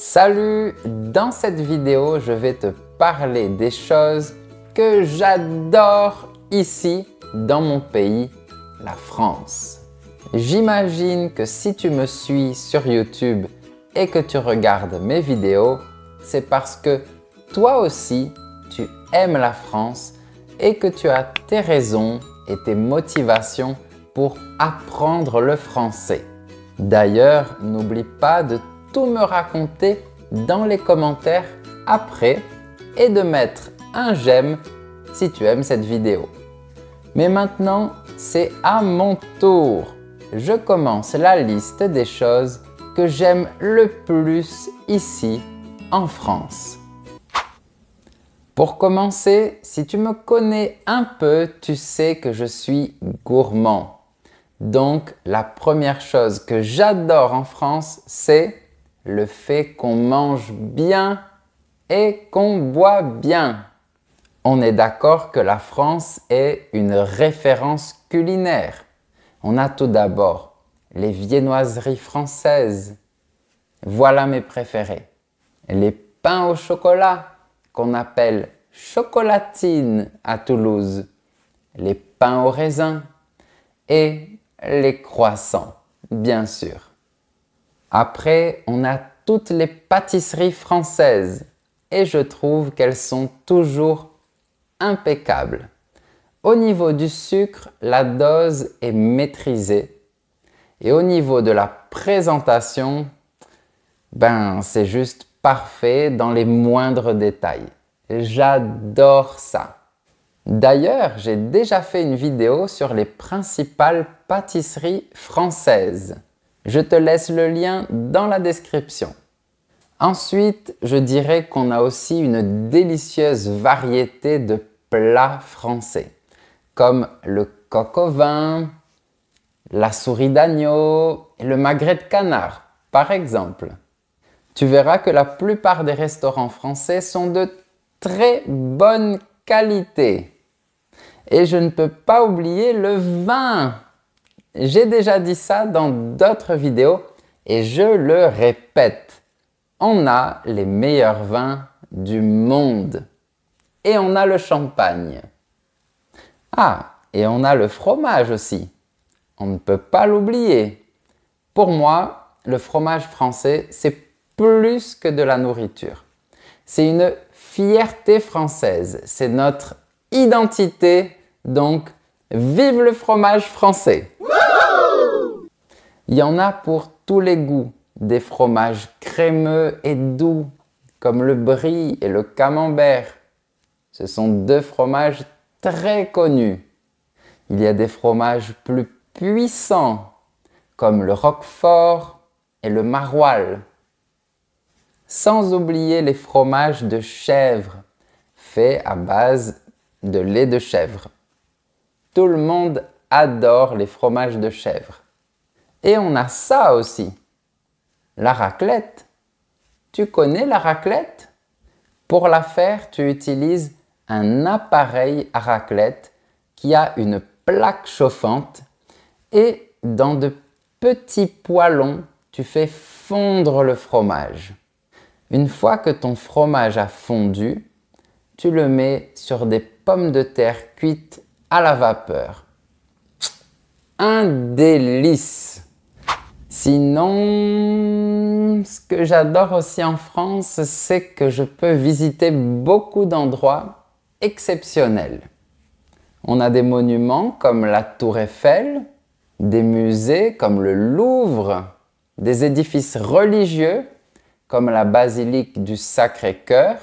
Salut! Dans cette vidéo, je vais te parler des choses que j'adore ici dans mon pays, la France. J'imagine que si tu me suis sur YouTube et que tu regardes mes vidéos, c'est parce que toi aussi, tu aimes la France et que tu as tes raisons et tes motivations pour apprendre le français. D'ailleurs, n'oublie pas de tout me raconter dans les commentaires après et de mettre un j'aime si tu aimes cette vidéo. Mais maintenant, c'est à mon tour. Je commence la liste des choses que j'aime le plus ici en France. Pour commencer, si tu me connais un peu, tu sais que je suis gourmand. Donc, la première chose que j'adore en France, c'est le fait qu'on mange bien et qu'on boit bien. On est d'accord que la France est une référence culinaire. On a tout d'abord les viennoiseries françaises. Voilà mes préférés. Les pains au chocolat qu'on appelle chocolatines à Toulouse. Les pains au raisin et les croissants, bien sûr. Après, on a toutes les pâtisseries françaises et je trouve qu'elles sont toujours impeccables. Au niveau du sucre, la dose est maîtrisée et au niveau de la présentation, c'est juste parfait dans les moindres détails. J'adore ça. D'ailleurs, j'ai déjà fait une vidéo sur les principales pâtisseries françaises. Je te laisse le lien dans la description. Ensuite, je dirais qu'on a aussi une délicieuse variété de plats français, comme le coq au vin, la souris d'agneau et le magret de canard, par exemple. Tu verras que la plupart des restaurants français sont de très bonne qualité. Et je ne peux pas oublier le vin. J'ai déjà dit ça dans d'autres vidéos et je le répète. On a les meilleurs vins du monde. Et on a le champagne. Ah, et on a le fromage aussi. On ne peut pas l'oublier. Pour moi, le fromage français, c'est plus que de la nourriture. C'est une fierté française. C'est notre identité. Donc, vive le fromage français! Il y en a pour tous les goûts, des fromages crémeux et doux, comme le brie et le camembert. Ce sont deux fromages très connus. Il y a des fromages plus puissants, comme le roquefort et le maroilles. Sans oublier les fromages de chèvre, faits à base de lait de chèvre. Tout le monde adore les fromages de chèvre. Et on a ça aussi, la raclette. Tu connais la raclette? Pour la faire, tu utilises un appareil à raclette qui a une plaque chauffante et dans de petits poêlons, tu fais fondre le fromage. Une fois que ton fromage a fondu, tu le mets sur des pommes de terre cuites à la vapeur. Un délice! Sinon, ce que j'adore aussi en France, c'est que je peux visiter beaucoup d'endroits exceptionnels. On a des monuments comme la Tour Eiffel, des musées comme le Louvre, des édifices religieux comme la basilique du Sacré-Cœur,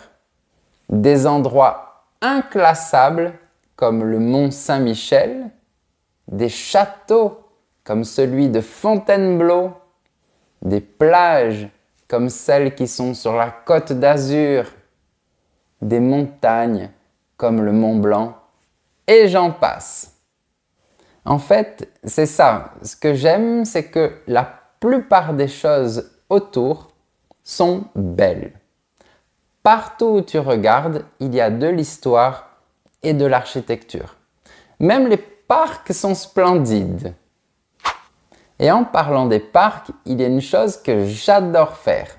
des endroits inclassables comme le Mont Saint-Michel, des châteaux comme celui de Fontainebleau, des plages comme celles qui sont sur la Côte d'Azur, des montagnes comme le Mont Blanc, et j'en passe. En fait, c'est ça. Ce que j'aime, c'est que la plupart des choses autour sont belles. Partout où tu regardes, il y a de l'histoire et de l'architecture. Même les parcs sont splendides. Et en parlant des parcs, il y a une chose que j'adore faire.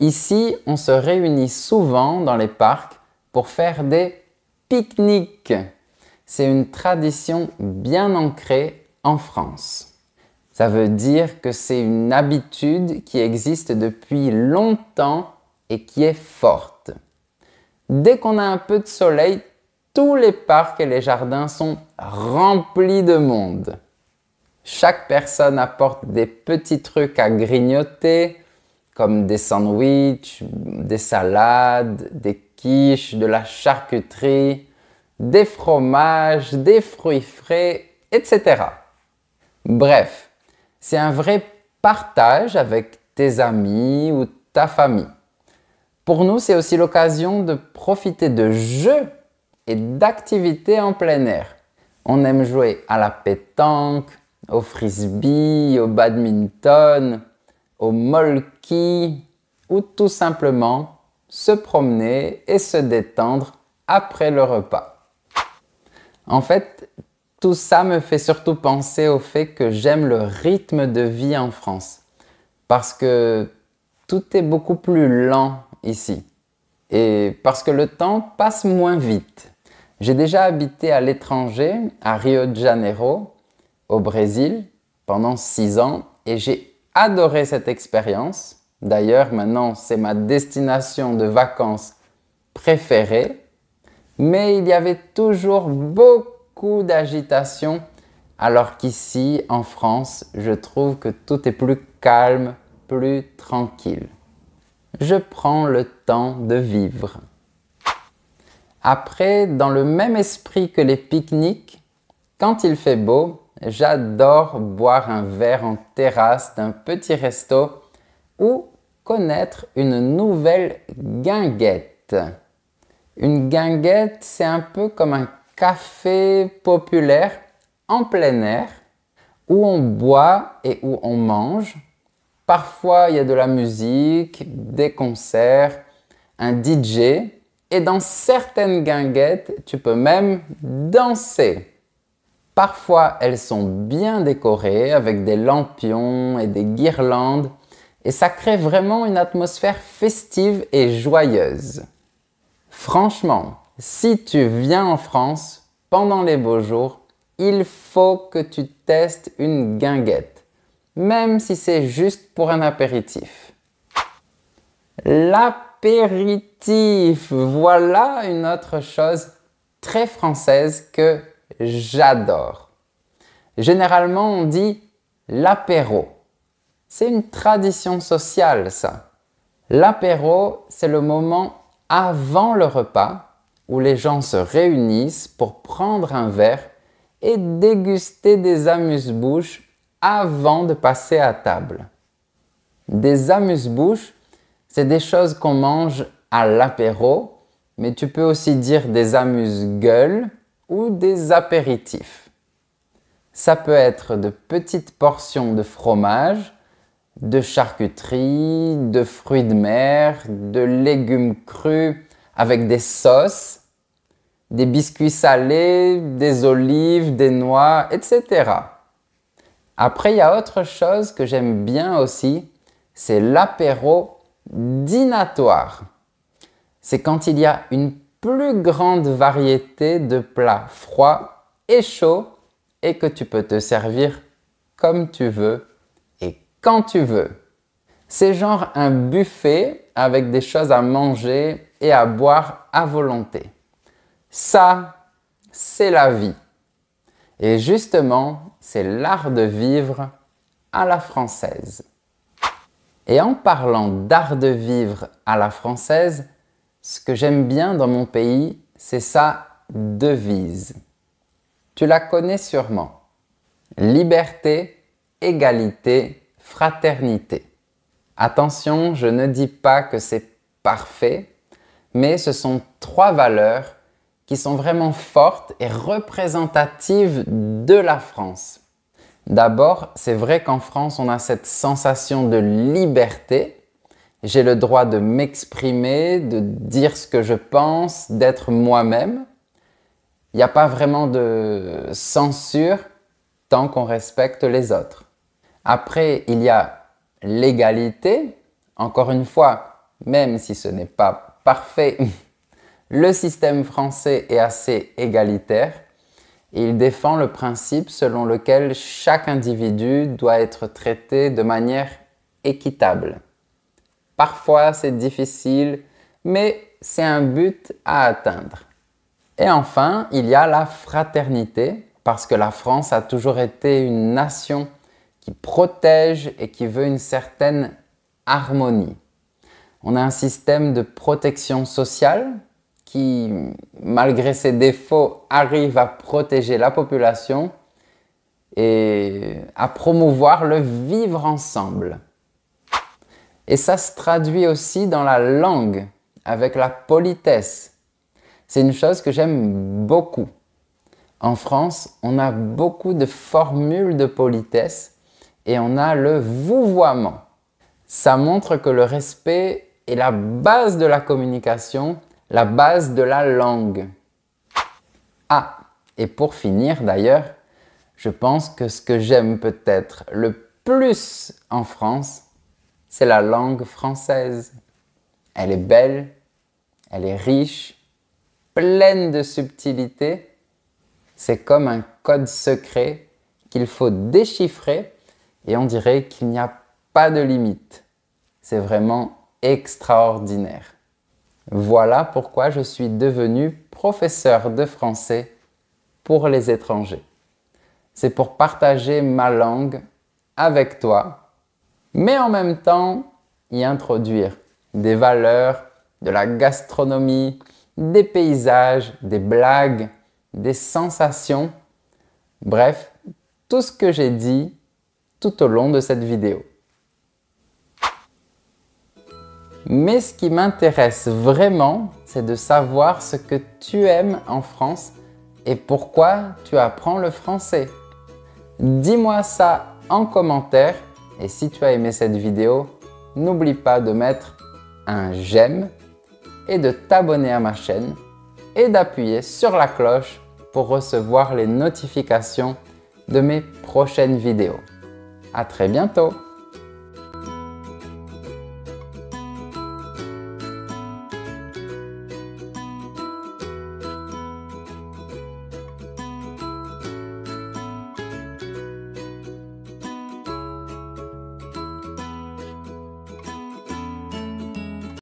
Ici, on se réunit souvent dans les parcs pour faire des pique-niques. C'est une tradition bien ancrée en France. Ça veut dire que c'est une habitude qui existe depuis longtemps et qui est forte. Dès qu'on a un peu de soleil, tous les parcs et les jardins sont remplis de monde. Chaque personne apporte des petits trucs à grignoter, comme des sandwichs, des salades, des quiches, de la charcuterie, des fromages, des fruits frais, etc. Bref, c'est un vrai partage avec tes amis ou ta famille. Pour nous, c'est aussi l'occasion de profiter de jeux et d'activités en plein air. On aime jouer à la pétanque, au frisbee, au badminton, au molki ou tout simplement se promener et se détendre après le repas. En fait, tout ça me fait surtout penser au fait que j'aime le rythme de vie en France parce que tout est beaucoup plus lent ici et parce que le temps passe moins vite. J'ai déjà habité à l'étranger, à Rio de Janeiro, au Brésil, pendant 6 ans et j'ai adoré cette expérience. D'ailleurs, maintenant, c'est ma destination de vacances préférée. Mais il y avait toujours beaucoup d'agitation, alors qu'ici, en France, je trouve que tout est plus calme, plus tranquille. Je prends le temps de vivre. Après, dans le même esprit que les pique-niques, quand il fait beau, j'adore boire un verre en terrasse d'un petit resto ou connaître une nouvelle guinguette. Une guinguette, c'est un peu comme un café populaire en plein air où on boit et où on mange. Parfois, il y a de la musique, des concerts, un DJ et dans certaines guinguettes, tu peux même danser. Parfois, elles sont bien décorées avec des lampions et des guirlandes et ça crée vraiment une atmosphère festive et joyeuse. Franchement, si tu viens en France pendant les beaux jours, il faut que tu testes une guinguette, même si c'est juste pour un apéritif. L'apéritif, voilà une autre chose très française que j'adore. Généralement, on dit l'apéro. C'est une tradition sociale, ça. L'apéro, c'est le moment avant le repas où les gens se réunissent pour prendre un verre et déguster des amuse-bouches avant de passer à table. Des amuse-bouches, c'est des choses qu'on mange à l'apéro, mais tu peux aussi dire des amuse-gueules ou des apéritifs. Ça peut être de petites portions de fromage, de charcuterie, de fruits de mer, de légumes crus avec des sauces, des biscuits salés, des olives, des noix, etc. Après, il y a autre chose que j'aime bien aussi, c'est l'apéro dînatoire. C'est quand il y a une plus grande variété de plats froids et chauds et que tu peux te servir comme tu veux et quand tu veux. C'est genre un buffet avec des choses à manger et à boire à volonté. Ça, c'est la vie. Et justement, c'est l'art de vivre à la française. Et en parlant d'art de vivre à la française, ce que j'aime bien dans mon pays, c'est sa devise. Tu la connais sûrement. Liberté, égalité, fraternité. Attention, je ne dis pas que c'est parfait, mais ce sont 3 valeurs qui sont vraiment fortes et représentatives de la France. D'abord, c'est vrai qu'en France, on a cette sensation de liberté. J'ai le droit de m'exprimer, de dire ce que je pense, d'être moi-même. Il n'y a pas vraiment de censure tant qu'on respecte les autres. Après, il y a l'égalité. Encore une fois, même si ce n'est pas parfait, le système français est assez égalitaire et il défend le principe selon lequel chaque individu doit être traité de manière équitable. Parfois c'est difficile, mais c'est un but à atteindre. Et enfin, il y a la fraternité, parce que la France a toujours été une nation qui protège et qui veut une certaine harmonie. On a un système de protection sociale qui, malgré ses défauts, arrive à protéger la population et à promouvoir le vivre ensemble. Et ça se traduit aussi dans la langue, avec la politesse. C'est une chose que j'aime beaucoup. En France, on a beaucoup de formules de politesse et on a le vouvoiement. Ça montre que le respect est la base de la communication, la base de la langue. Ah, et pour finir d'ailleurs, je pense que ce que j'aime peut-être le plus en France, c'est la langue française. Elle est belle, elle est riche, pleine de subtilité. C'est comme un code secret qu'il faut déchiffrer et on dirait qu'il n'y a pas de limite. C'est vraiment extraordinaire. Voilà pourquoi je suis devenu professeur de français pour les étrangers. C'est pour partager ma langue avec toi, mais en même temps y introduire des valeurs, de la gastronomie, des paysages, des blagues, des sensations, bref, tout ce que j'ai dit tout au long de cette vidéo. Mais ce qui m'intéresse vraiment, c'est de savoir ce que tu aimes en France et pourquoi tu apprends le français. Dis-moi ça en commentaire et si tu as aimé cette vidéo, n'oublie pas de mettre un j'aime et de t'abonner à ma chaîne et d'appuyer sur la cloche pour recevoir les notifications de mes prochaines vidéos. À très bientôt!